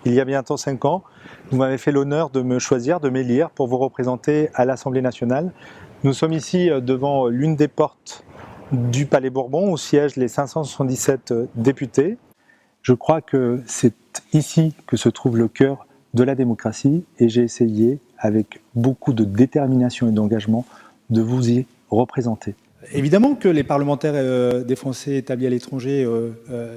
il y a bientôt 5 ans, vous m'avez fait l'honneur de me choisir, de m'élire pour vous représenter à l'Assemblée nationale. Nous sommes ici devant l'une des portes du Palais Bourbon où siègent les 577 députés. Je crois que c'est ici que se trouve le cœur de la démocratie et j'ai essayé, avec beaucoup de détermination et d'engagement, de vous y représenter. Évidemment que les parlementaires des Français établis à l'étranger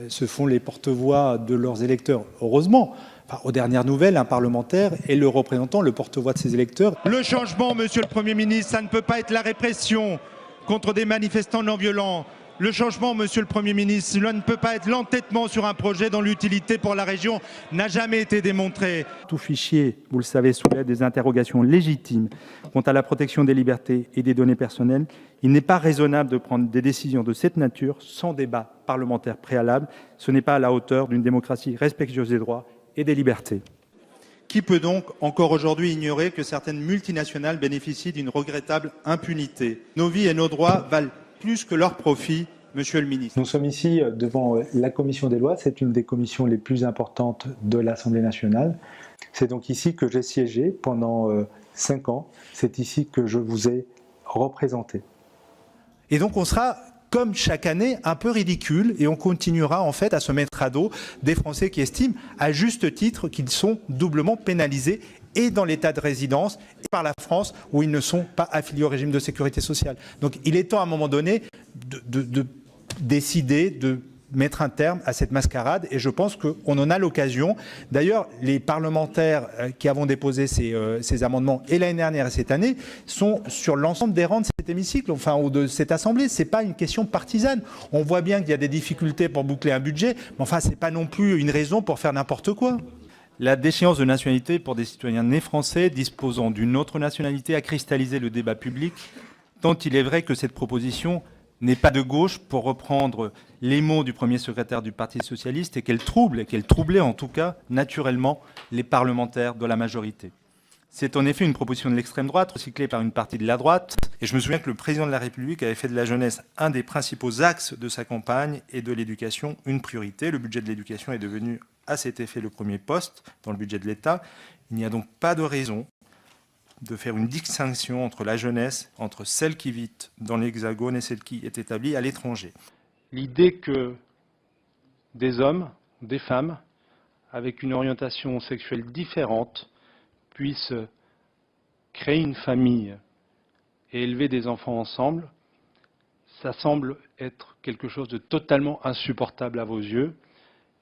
se font les porte-voix de leurs électeurs. Heureusement, enfin, aux dernières nouvelles, un parlementaire est le représentant, le porte-voix de ses électeurs. Le changement, monsieur le Premier ministre, ça ne peut pas être la répression contre des manifestants non violents. Le changement, monsieur le Premier ministre, cela ne peut pas être l'entêtement sur un projet dont l'utilité pour la région n'a jamais été démontrée. Tout fichier, vous le savez, soulève des interrogations légitimes quant à la protection des libertés et des données personnelles. Il n'est pas raisonnable de prendre des décisions de cette nature sans débat parlementaire préalable. Ce n'est pas à la hauteur d'une démocratie respectueuse des droits et des libertés. Qui peut donc encore aujourd'hui ignorer que certaines multinationales bénéficient d'une regrettable impunité? Nos vies et nos droits valent plus que leur profit, monsieur le ministre. Nous sommes ici devant la commission des lois, c'est une des commissions les plus importantes de l'Assemblée nationale. C'est donc ici que j'ai siégé pendant 5 ans, c'est ici que je vous ai représenté. Et donc on sera, comme chaque année, un peu ridicule et on continuera en fait à se mettre à dos des Français qui estiment à juste titre qu'ils sont doublement pénalisés et dans l'état de résidence et par la France où ils ne sont pas affiliés au régime de sécurité sociale. Donc il est temps à un moment donné de décider de mettre un terme à cette mascarade et je pense qu'on en a l'occasion. D'ailleurs, les parlementaires qui avons déposé ces amendements et l'année dernière et cette année sont sur l'ensemble des rangs de cet hémicycle, enfin, ou de cette Assemblée. Ce n'est pas une question partisane. On voit bien qu'il y a des difficultés pour boucler un budget, mais enfin, ce n'est pas non plus une raison pour faire n'importe quoi. La déchéance de nationalité pour des citoyens nés français disposant d'une autre nationalité a cristallisé le débat public, tant il est vrai que cette proposition n'est pas de gauche, pour reprendre les mots du premier secrétaire du Parti socialiste, et qu'elle troublait en tout cas naturellement les parlementaires de la majorité. C'est en effet une proposition de l'extrême droite, recyclée par une partie de la droite, et je me souviens que le président de la République avait fait de la jeunesse un des principaux axes de sa campagne et de l'éducation une priorité. Le budget de l'éducation est devenu à cet effet le premier poste dans le budget de l'État. Il n'y a donc pas de raison de faire une distinction entre la jeunesse, entre celle qui vit dans l'Hexagone et celle qui est établie à l'étranger. L'idée que des hommes, des femmes, avec une orientation sexuelle différente, puissent créer une famille et élever des enfants ensemble, ça semble être quelque chose de totalement insupportable à vos yeux.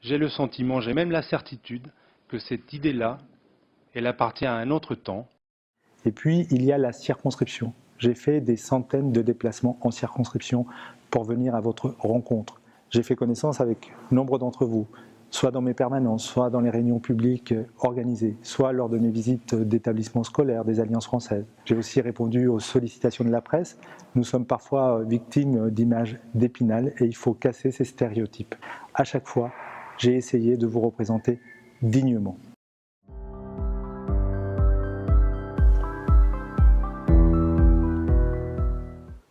J'ai le sentiment, j'ai même la certitude que cette idée-là, elle appartient à un autre temps. Et puis, il y a la circonscription. J'ai fait des centaines de déplacements en circonscription pour venir à votre rencontre. J'ai fait connaissance avec nombre d'entre vous, soit dans mes permanences, soit dans les réunions publiques organisées, soit lors de mes visites d'établissements scolaires des Alliances françaises. J'ai aussi répondu aux sollicitations de la presse. Nous sommes parfois victimes d'images d'Épinal et il faut casser ces stéréotypes. À chaque fois, j'ai essayé de vous représenter dignement.